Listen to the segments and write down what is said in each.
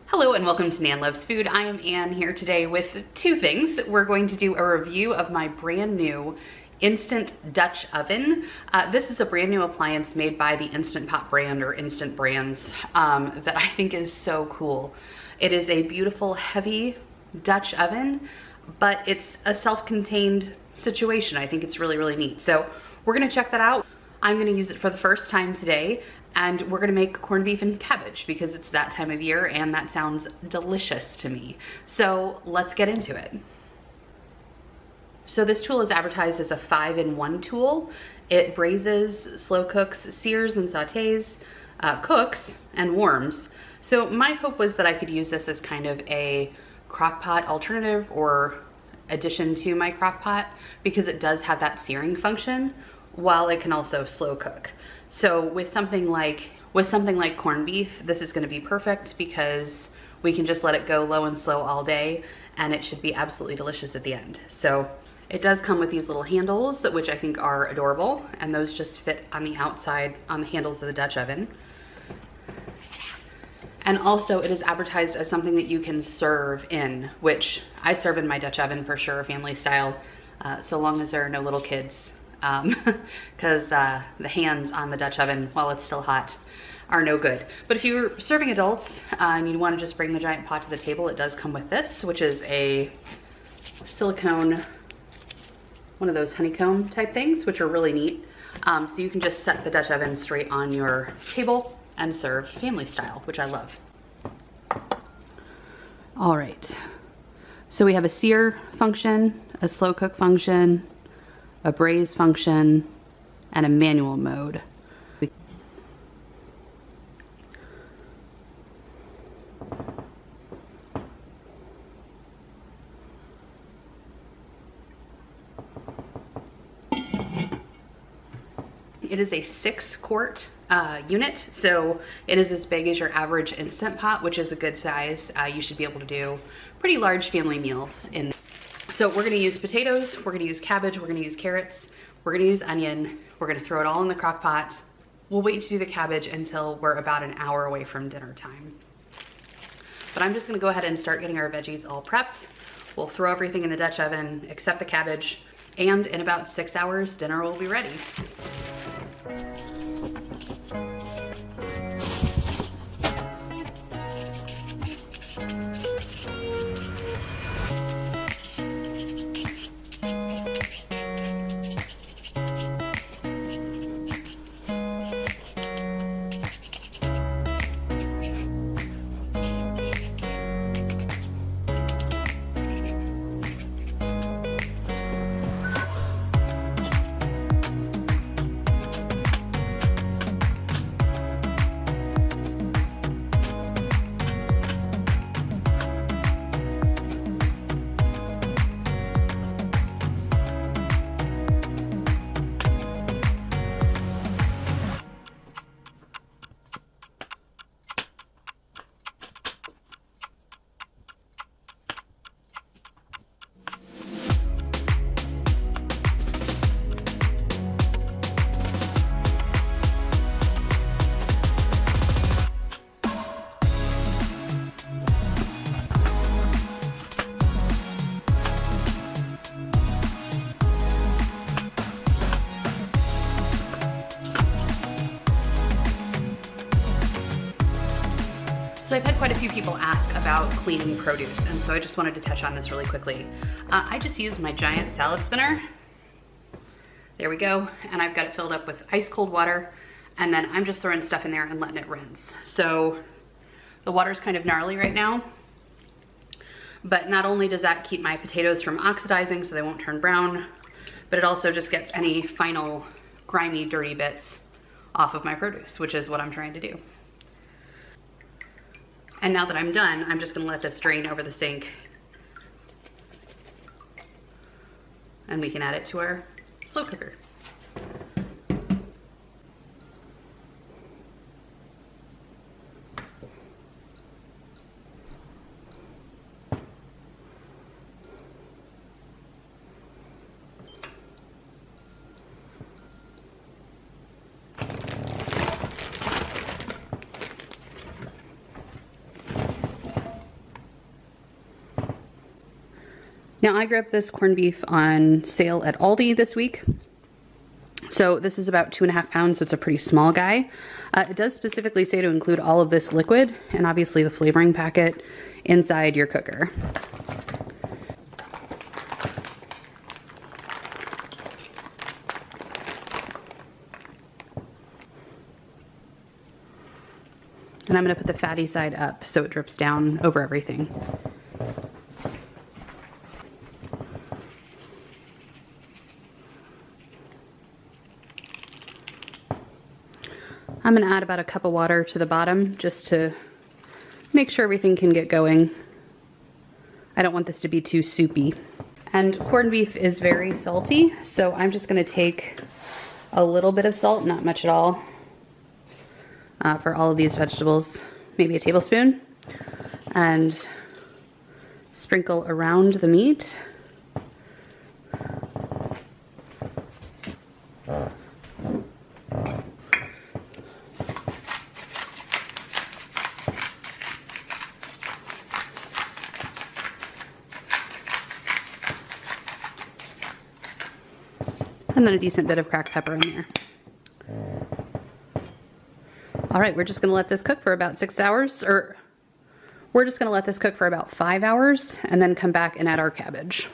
Hello and welcome to Nan Loves Food. I am Ann here today with two things. We're going to do a review of my brand new Instant Dutch Oven. This is a brand new appliance made by the Instant Pot brand or Instant Brands that I think is so cool. It is a beautiful heavy Dutch oven, but it's a self-contained situation. I think it's really, really neat. So we're gonna check that out. I'm gonna use it for the first time today, and we're gonna make corned beef and cabbage because it's that time of year and that sounds delicious to me. So let's get into it. So this tool is advertised as a 5-in-1 tool. It braises, slow cooks, sears and sautés, cooks, and warms. So my hope was that I could use this as kind of a crock pot alternative or addition to my crock pot because it does have that searing function while it can also slow cook. So with something like corned beef, this is gonna be perfect because we can just let it go low and slow all day and it should be absolutely delicious at the end. So it does come with these little handles, which I think are adorable, and those just fit on the outside on the handles of the Dutch oven. And also it is advertised as something that you can serve in, which I serve in my Dutch oven for sure, family style, so long as there are no little kids. Because the hands on the Dutch oven while it's still hot are no good. But if you're serving adults and you want to just bring the giant pot to the table, it does come with this, which is a silicone, one of those honeycomb type things, which are really neat. So you can just set the Dutch oven straight on your table and serve family style, which I love. All right, so we have a sear function, a slow cook function, a braise function, and a manual mode. It is a 6-quart unit, so it is as big as your average Instant Pot, which is a good size. You should be able to do pretty large family meals in. So we're gonna use potatoes, we're gonna use cabbage, we're gonna use carrots, we're gonna use onion, we're gonna throw it all in the crock pot. We'll wait to do the cabbage until we're about an hour away from dinner time. But I'm just gonna go ahead and start getting our veggies all prepped. We'll throw everything in the Dutch oven except the cabbage, and in about 6 hours, dinner will be ready. So I've had quite a few people ask about cleaning produce, and so I just wanted to touch on this really quickly. I just used my giant salad spinner. There we go, and I've got it filled up with ice cold water, and then I'm just throwing stuff in there and letting it rinse. So the water's kind of gnarly right now, but not only does that keep my potatoes from oxidizing so they won't turn brown, but it also just gets any final grimy, dirty bits off of my produce, which is what I'm trying to do. And now that I'm done, I'm just gonna let this drain over the sink and we can add it to our slow cooker. Now I grabbed this corned beef on sale at Aldi this week. So this is about 2.5 pounds, so it's a pretty small guy. It does specifically say to include all of this liquid and obviously the flavoring packet inside your cooker. And I'm going to put the fatty side up so it drips down over everything. I'm going to add about a cup of water to the bottom just to make sure everything can get going. I don't want this to be too soupy. And corned beef is very salty, so I'm just going to take a little bit of salt, not much at all, for all of these vegetables, maybe a tablespoon, and sprinkle around the meat. And then a decent bit of cracked pepper in there. All right, we're just gonna let this cook for about 6 hours, or we're just gonna let this cook for about 5 hours and then come back and add our cabbage.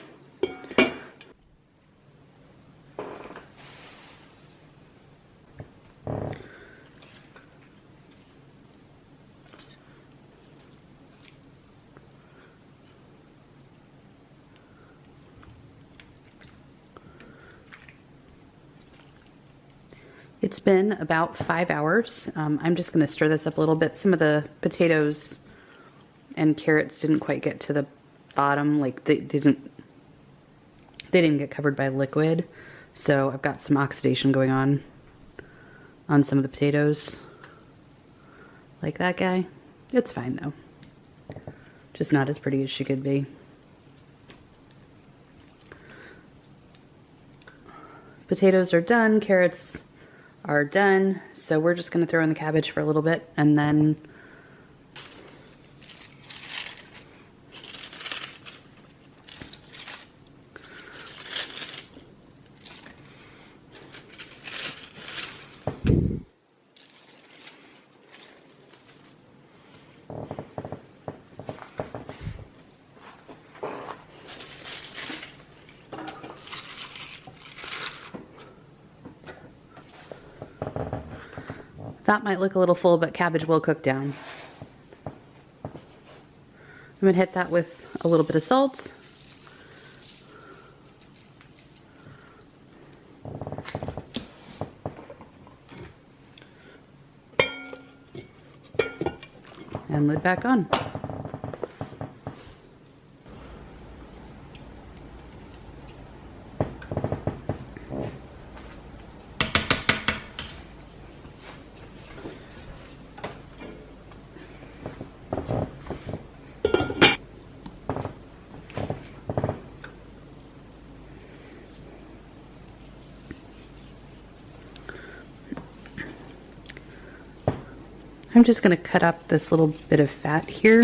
It's been about 5 hours. I'm just going to stir this up a little bit. Some of the potatoes and carrots didn't quite get to the bottom, like they didn't get covered by liquid. So I've got some oxidation going on some of the potatoes, like that guy. It's fine though, just not as pretty as she could be. Potatoes are done, carrots are done, so we're just going to throw in the cabbage for a little bit and then that might look a little full, but cabbage will cook down. I'm going to hit that with a little bit of salt. And lid back on. I'm just going to cut up this little bit of fat here.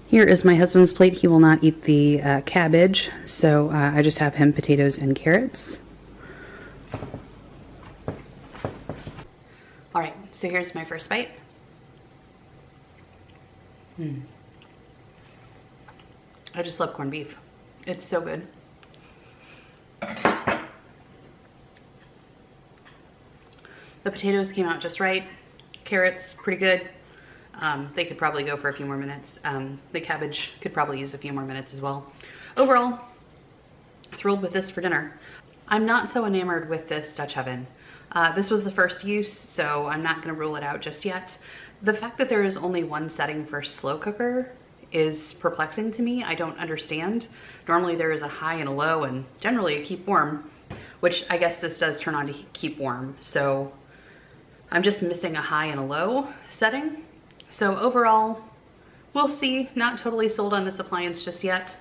Here is my husband's plate. He will not eat the cabbage, so I just have him potatoes and carrots. All right, so here's my first bite. I just love corned beef. It's so good. The potatoes came out just right. Carrots, pretty good. They could probably go for a few more minutes. The cabbage could probably use a few more minutes as well. Overall, thrilled with this for dinner. I'm not so enamored with this Dutch oven. This was the first use, so I'm not gonna rule it out just yet. The fact that there is only one setting for slow cooker is perplexing to me. I don't understand. Normally there is a high and a low and generally a keep warm, which I guess this does turn on to keep warm. So I'm just missing a high and a low setting. So overall, we'll see. Not totally sold on this appliance just yet,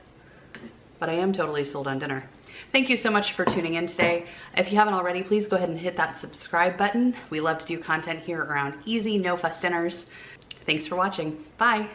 but I am totally sold on dinner. Thank you so much for tuning in today. If you haven't already, please go ahead and hit that subscribe button. We love to do content here around easy, no fuss dinners. Thanks for watching. Bye.